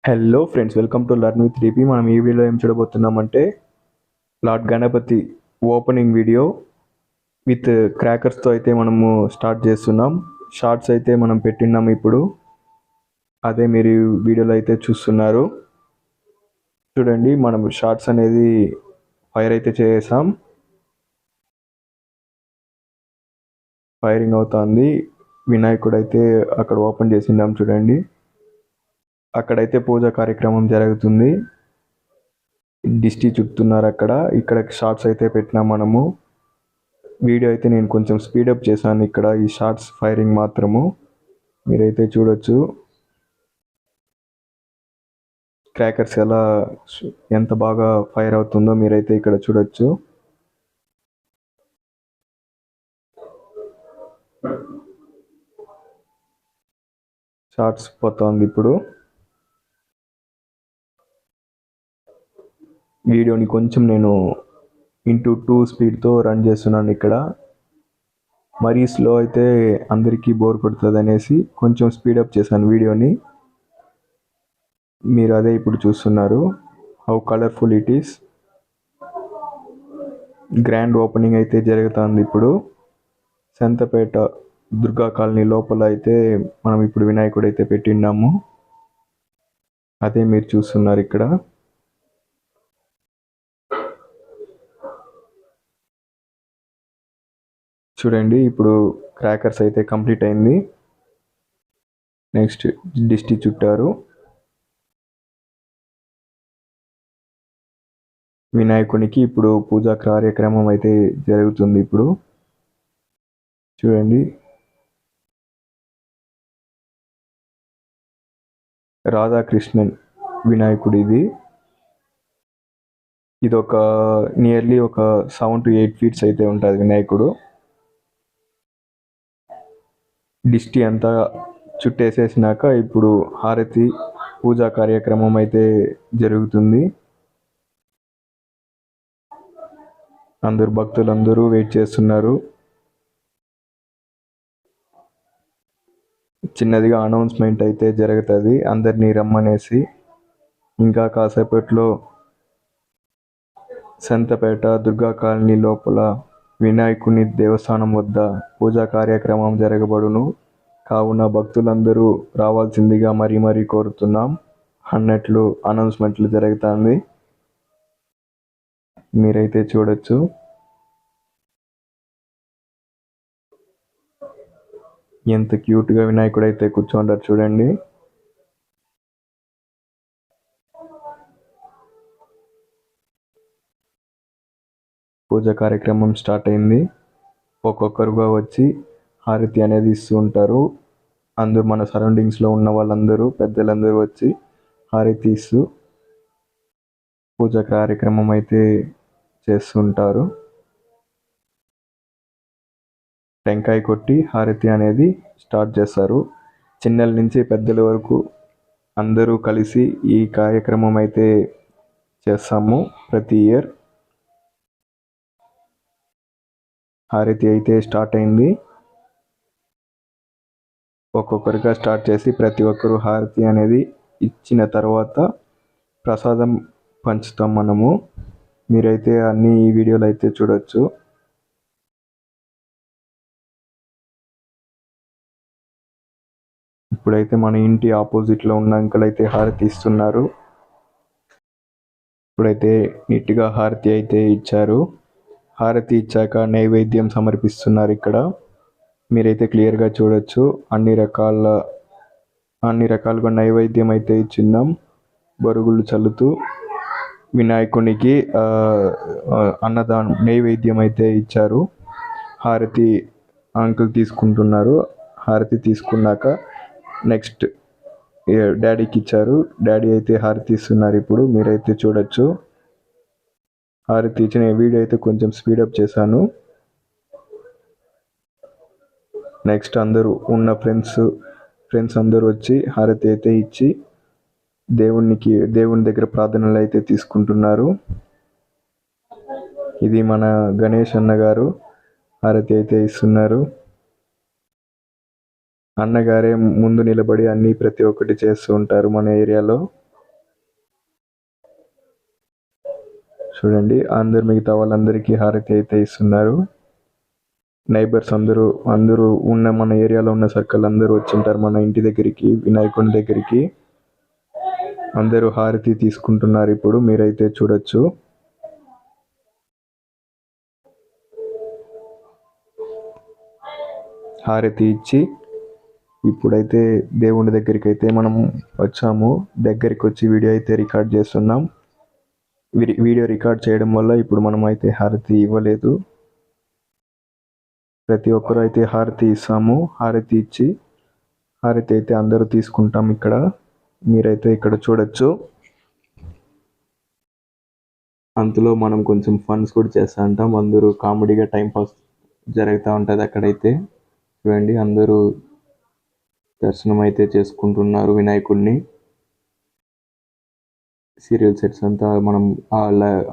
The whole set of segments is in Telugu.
Hello friends, welcome to learn with DP. మనం ఈ వీడియోలో ఏం చూడబోతున్నామంటే Lord Ganapati opening video with క్రాకర్స్తో అయితే మనము స్టార్ట్ చేస్తున్నాం. షార్ట్స్ అయితే మనం పెట్టినాం ఇప్పుడు, అదే మీరు వీడియోలో అయితే చూస్తున్నారు. చూడండి, మనం షార్ట్స్ అనేది ఫైర్ అయితే చేసాం, ఫైరింగ్ అవుతుంది. వినాయకుడు అయితే అక్కడ ఓపెన్ చేసిందాం. చూడండి, అక్కడైతే పూజా కార్యక్రమం జరుగుతుంది. దిష్టి చుడుతున్నారు ఇక్కడ షార్ట్స్ అయితే పెట్టినాం మనము. వీడియో అయితే నేను కొంచెం స్పీడప్ చేశాను ఇక్కడ, ఈ షార్ట్స్ ఫైరింగ్ మాత్రము మీరైతే చూడొచ్చు. క్రాకర్స్ ఎంత బాగా ఫైర్ అవుతుందో మీరైతే ఇక్కడ చూడొచ్చు. షార్ట్స్ పోతుంది ఇప్పుడు. వీడియోని కొంచెం నేను x2 స్పీడ్తో రన్ చేస్తున్నాను ఇక్కడ. మరీ స్లో అయితే అందరికీ బోర్ కొడుతుంది అనేసి కొంచెం స్పీడప్ చేశాను వీడియోని. మీరు అదే ఇప్పుడు చూస్తున్నారు, how colourful it is. Grand opening అయితే జరుగుతుంది ఇప్పుడు. సంతపేట దుర్గా కాలనీ లోపల అయితే మనం ఇప్పుడు వినాయకుడు అయితే పెట్టిన్నాము, అదే మీరు చూస్తున్నారు ఇక్కడ. చూడండి, ఇప్పుడు క్రాకర్స్ అయితే కంప్లీట్ అయింది. నెక్స్ట్ దిష్టి చుట్టారు. వినాయకునికి ఇప్పుడు పూజా కార్యక్రమం అయితే జరుగుతుంది ఇప్పుడు. చూడండి, రాధాకృష్ణన్ వినాయకుడు ఇది ఒక నియర్లీ ఒక 7 to 8 feet అయితే ఉంటుంది వినాయకుడు. దిష్టి అంతా చుట్టేసేసినాక ఇప్పుడు హారతి పూజా కార్యక్రమం అయితే జరుగుతుంది. అందరు భక్తులందరూ వెయిట్ చేస్తున్నారు. చిన్నదిగా అనౌన్స్మెంట్ అయితే జరుగుతుంది, అందరినీ రమ్మనేసి. ఇంకా కాసేపట్లో సంతపేట దుర్గా కాలనీ లోపల వినాయకుని దేవస్థానం వద్ద పూజా కార్యక్రమం జరగబడును. కావున భక్తులందరూ రావాల్సిందిగా మరీ కోరుతున్నాం అన్నట్లు అనౌన్స్మెంట్లు జరుగుతుంది. మీరైతే చూడొచ్చు. ఎంత క్యూట్గా వినాయకుడు అయితే కూర్చోండారు చూడండి. పూజ కార్యక్రమం స్టార్ట్ అయింది. ఒక్కొక్కరుగా వచ్చి హారతి అనేది ఇస్తూ ఉంటారు. అందరూ మన సరౌండింగ్స్లో ఉన్న వాళ్ళందరూ పెద్దలందరూ వచ్చి హారతి ఇస్తూ పూజ కార్యక్రమం అయితే చేస్తుంటారు. టెంకాయ కొట్టి హారతి అనేది స్టార్ట్ చేస్తారు. చిన్నల నుంచి పెద్దల వరకు అందరూ కలిసి ఈ కార్యక్రమం అయితే చేస్తాము ప్రతి ఇయర్. హారతి అయితే స్టార్ట్ అయింది. ఒక్కొక్కరిగా స్టార్ట్ చేసి ప్రతి ఒక్కరు హారతి అనేది ఇచ్చిన తర్వాత ప్రసాదం పంచుతాం మనము. మీరైతే అన్ని ఈ వీడియోలో అయితే చూడొచ్చు. ఇప్పుడైతే మన ఇంటి ఆపోజిట్లో ఉన్న అంకుల్ అయితే హారతి ఇస్తున్నారు. ఇప్పుడైతే నీట్గా హారతి అయితే ఇచ్చారు. హారతి ఇచ్చాక నైవేద్యం సమర్పిస్తున్నారు ఇక్కడ. మీరైతే క్లియర్గా చూడొచ్చు. అన్ని రకాలుగా నైవేద్యం అయితే ఇచ్చిన్నాం. బరుగులు చల్లుతూ వినాయకునికి అన్నదానం నైవేద్యం అయితే ఇచ్చారు. హారతి అంకుల్ తీసుకుంటున్నారు. హారతి తీసుకున్నాక నెక్స్ట్ డాడీకి ఇచ్చారు. డాడీ అయితే హారతి ఇస్తున్నారు ఇప్పుడు. మీరైతే చూడొచ్చు. హారతి ఇచ్చిన వీడియో అయితే కొంచెం స్పీడప్ చేశాను. నెక్స్ట్ అందరూ ఉన్న ఫ్రెండ్స్ అందరూ వచ్చి హారతి అయితే ఇచ్చి దేవుని దగ్గర ప్రార్థనలు అయితే తీసుకుంటున్నారు. ఇది మన గణేష్ అన్నగారు హారతి అయితే ఇస్తున్నారు. అన్నగారే ముందు నిలబడి ప్రతి ఒక్కటి చేస్తూ ఉంటారు మన ఏరియాలో. చూడండి అందరు మిగతా వాళ్ళందరికీ హారతి అయితే ఇస్తున్నారు. నైబర్స్ అందరూ ఉన్న మన ఏరియాలో ఉన్న సర్కిల్ అందరూ వచ్చింటారు మన ఇంటి దగ్గరికి, వినాయకుని దగ్గరికి. అందరూ హారతి తీసుకుంటున్నారు. ఇప్పుడు మీరైతే చూడొచ్చు. హారతి ఇచ్చి ఇప్పుడైతే దేవుని దగ్గరికి అయితే మనం వచ్చాము. దగ్గరికి వచ్చి వీడియో అయితే రికార్డ్ చేస్తున్నాం. వీడియో రికార్డ్ చేయడం వల్ల ఇప్పుడు మనం అయితే హారతి ఇవ్వలేదు. ప్రతి ఒక్కరు అయితే హారతి ఇస్తాము. హారతి ఇచ్చి హారతి అయితే అందరూ తీసుకుంటాం. ఇక్కడ మీరైతే ఇక్కడ చూడొచ్చు. అందులో మనం కొంచెం ఫన్స్ కూడా చేస్తూ ఉంటాం. అందరూ కామెడీగా టైంపాస్ జరుగుతూ ఉంటుంది. అక్కడైతే చూడండి అందరూ దర్శనం అయితే చేసుకుంటున్నారు వినాయకుడిని. సీరియల్ సెట్స్ అంతా మనం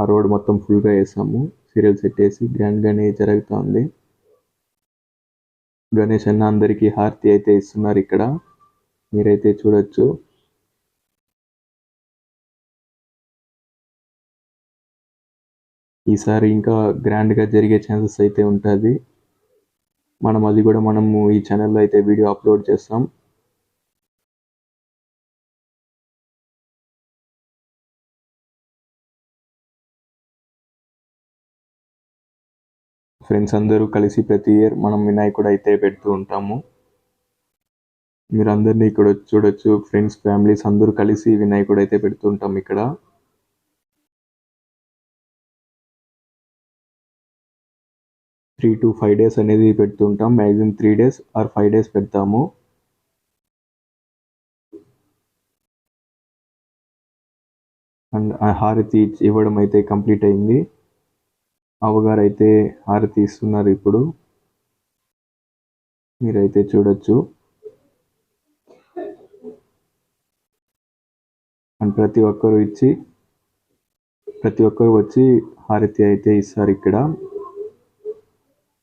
ఆ రోడ్ మొత్తం ఫుల్గా వేసాము. సీరియల్ సెట్ వేసి గ్రాండ్గానే జరుగుతూ ఉంది. గణేష్ అన్న అందరికీ హారతి అయితే ఇస్తున్నారు. ఇక్కడ మీరైతే చూడొచ్చు. ఈసారి ఇంకా గ్రాండ్గా జరిగే ఛాన్సెస్ అయితే ఉంటుంది. అది కూడా మనము ఈ ఛానల్లో అయితే వీడియో అప్లోడ్ చేస్తాం. ఫ్రెండ్స్ అందరూ కలిసి ప్రతి ఇయర్ మనం వినాయకుడు అయితే పెడుతూ ఉంటాము. మీరు అందరినీ ఇక్కడ చూడొచ్చు. ఫ్రెండ్స్ ఫ్యామిలీస్ అందరూ కలిసి వినాయకుడు అయితే పెడుతూ ఉంటాం. ఇక్కడ 3 to 5 days అనేది పెడుతుంటాం. మ్యాక్సిమం 3 days ఆర్ 5 days పెడతాము. అండ్ హారతి ఇవ్వడం అయితే కంప్లీట్ అయింది. అవగారు అయితే హారతి ఇస్తున్నారు. ఇప్పుడు మీరైతే చూడొచ్చు. అండ్ ప్రతి ఒక్కరు వచ్చి హారతి అయితే ఇస్తారు. ఇక్కడ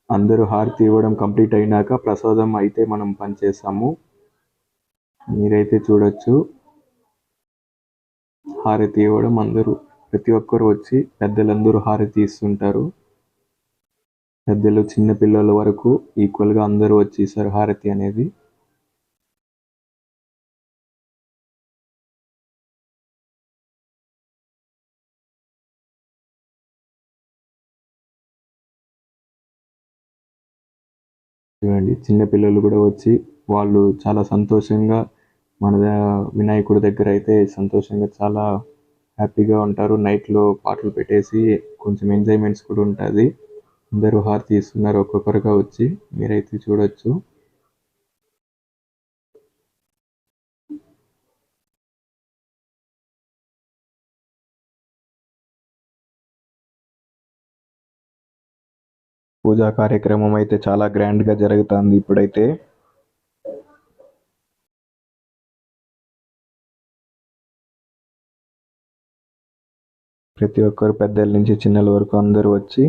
అందరూ హారతి ఇవ్వడం కంప్లీట్ అయినాక ప్రసాదం అయితే మనం పనిచేస్తాము. మీరైతే చూడొచ్చు. హారతి ఇవ్వడం ప్రతి ఒక్కరు వచ్చి పెద్దలందరూ హారతి ఇస్తుంటారు. పెద్దలు చిన్న పిల్లల వరకు ఈక్వల్గా అందరూ వచ్చి ఇస్తారు హారతి అనేది. చూడండి చిన్న పిల్లలు కూడా వచ్చి వాళ్ళు చాలా సంతోషంగా మన వినాయకుడి దగ్గర అయితే సంతోషంగా చాలా హ్యాపీగా ఉంటారు. నైట్లో పాటలు పెట్టేసి కొంచెం ఎంజాయ్మెంట్స్ కూడా ఉంటుంది. అందరూ హారతి ఇస్తున్నారు ఒక్కొక్కరుగా వచ్చి. మీరైతే చూడొచ్చు. పూజా కార్యక్రమం అయితే చాలా గ్రాండ్గా జరుగుతుంది ఇప్పుడైతే. ప్రతి ఒక్కరు పెద్దల నుంచి చిన్నల వరకు అందరూ వచ్చి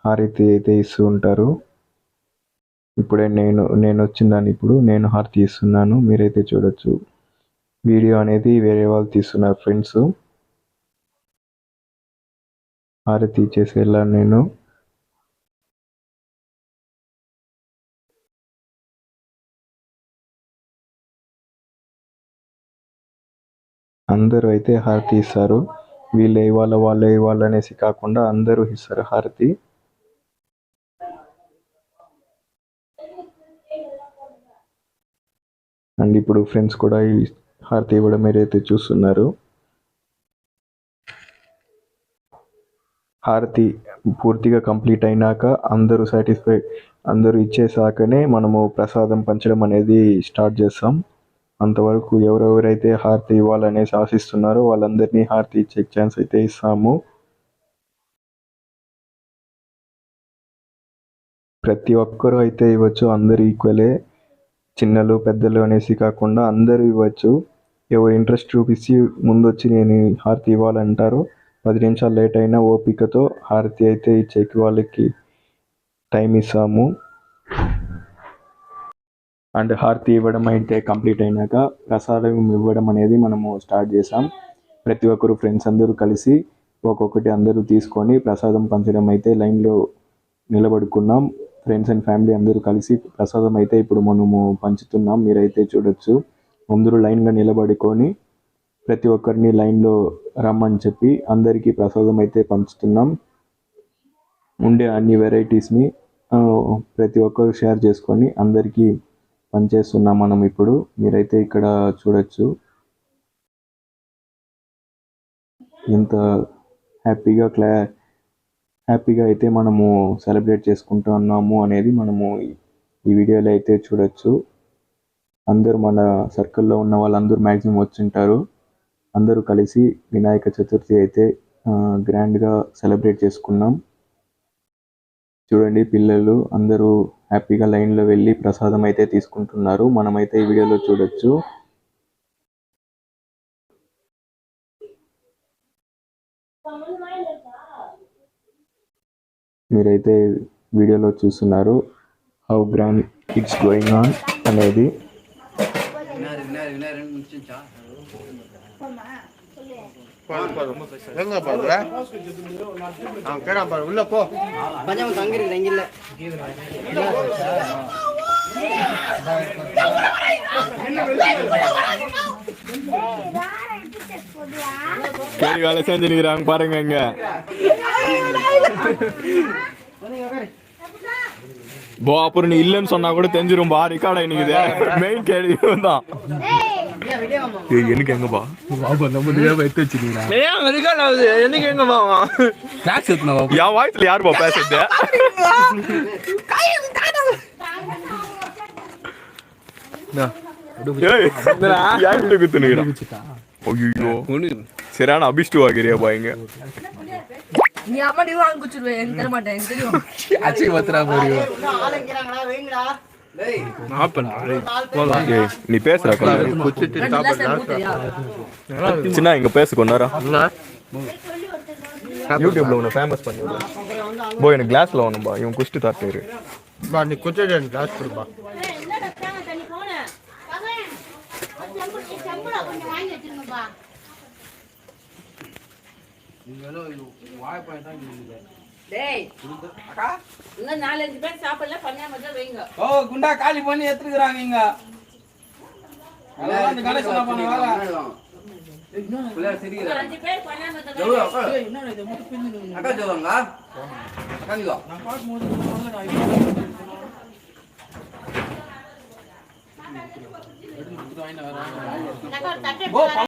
హారతి అయితే ఇస్తూ ఉంటారు. ఇప్పుడే నేను వచ్చిందాన్ని ఇప్పుడు నేను హారతి ఇస్తున్నాను. మీరైతే చూడొచ్చు. వీడియో అనేది వేరే వాళ్ళు తీస్తున్నారు ఫ్రెండ్స్. హారతి ఇచ్చేసి వెళ్ళాను నేను. అందరూ అయితే హారతి ఇస్తారు. వీళ్ళే ఇవ్వాలి అనేసి కాకుండా అందరూ ఇస్తారు హారతి. అండ్ ఇప్పుడు ఫ్రెండ్స్ కూడా ఈ హారతి ఇవ్వడం మీరైతే చూస్తున్నారు. హారతి పూర్తిగా కంప్లీట్ అయినాక అందరూ ఇచ్చేసాకనే మనము ప్రసాదం పంచడం అనేది స్టార్ట్ చేస్తాం. అంతవరకు ఎవరెవరైతే హారతి ఇవ్వాలనేసి ఆశిస్తున్నారో వాళ్ళందరినీ హారతి ఇచ్చే ఛాన్స్ అయితే ఇస్తాము. ప్రతి ఒక్కరూ అయితే ఇవ్వచ్చు. అందరూ ఈక్వలే. చిన్నలు పెద్దలు అనేసి కాకుండా అందరూ ఇవ్వచ్చు. ఎవరు ఇంట్రెస్ట్ చూపించి ముందొచ్చి నేను హారతి ఇవ్వాలంటారో 10 నిమిషాలు లేట్ అయినా ఓపికతో హారతి అయితే ఇచ్చేకి వాళ్ళకి టైం ఇస్తాము. అండ్ హారతి ఇవ్వడం అయితే కంప్లీట్ అయినాక ప్రసాదం ఇవ్వడం అనేది మనము స్టార్ట్ చేసాం. ప్రతి ఒక్కరు ఫ్రెండ్స్ అందరూ కలిసి ఒక్కొక్కటి అందరూ తీసుకొని ప్రసాదం పంచడం అయితే లైన్లో నిలబడుకున్నాం. ఫ్రెండ్స్ అండ్ ఫ్యామిలీ అందరూ కలిసి ప్రసాదం అయితే ఇప్పుడు మనము పంచుతున్నాం. మీరైతే చూడొచ్చు. అందరూ లైన్గా నిలబడుకొని ప్రతి ఒక్కరిని లైన్లో రమ్మని చెప్పి అందరికీ ప్రసాదం అయితే పంచుతున్నాం. ఉండే అన్ని వెరైటీస్ని ప్రతి ఒక్కరు షేర్ చేసుకొని అందరికీ పనిచేస్తున్నాం మనం ఇప్పుడు. మీరైతే ఇక్కడ చూడొచ్చు ఎంత హ్యాపీగా అయితే మనము సెలబ్రేట్ చేసుకుంటున్నాము అనేది మనము ఈ వీడియోలో అయితే చూడొచ్చు. అందరూ మన సర్కిల్లో ఉన్న వాళ్ళందరూ మ్యాక్సిమం వచ్చింటారు. అందరూ కలిసి వినాయక చతుర్థి అయితే గ్రాండ్గా సెలబ్రేట్ చేసుకున్నాం. చూడండి, పిల్లలు అందరూ హ్యాపీగా లైన్లో వెళ్ళి ప్రసాదం అయితే తీసుకుంటున్నారు. మనమైతే ఈ వీడియోలో చూడొచ్చు. మీరైతే వీడియోలో చూస్తున్నారు how grand it's going on అనేది. வேலை செஞ்சுக்கிறாங்க பாருங்க. இங்க போ அப்புறம் நீ இல்லைன்னு சொன்னா கூட தெரிஞ்சிரும் பா. ரெக்கார்ட் ஆயினுக்குது. மெயின் கேள்வி தான் எனக்கு எங்கப்பா எடுத்து வச்சுக்கிறீங்க. எனக்கு எங்கப்பா என் வாய்ஸ்ல யாருப்பா பேசுறது? சரியான அபிஷ்டு வாங்கிறியா பாய்ங்க. நீ பேசுற சின்ன இங்க பேச கொண்டாரா யூடியூப்ல உன்னை ஃபேமஸ் பண்ணி போ. எனக்கு கிளாஸ்ல வேணும்பா. இவன் குஷ்டு தாட்டாரு நீ கொஞ்சம் கிளாஸ் கொடுப்பா. குண்டா காலி பண்ணி எடுத்துக்கிறாங்க இங்க.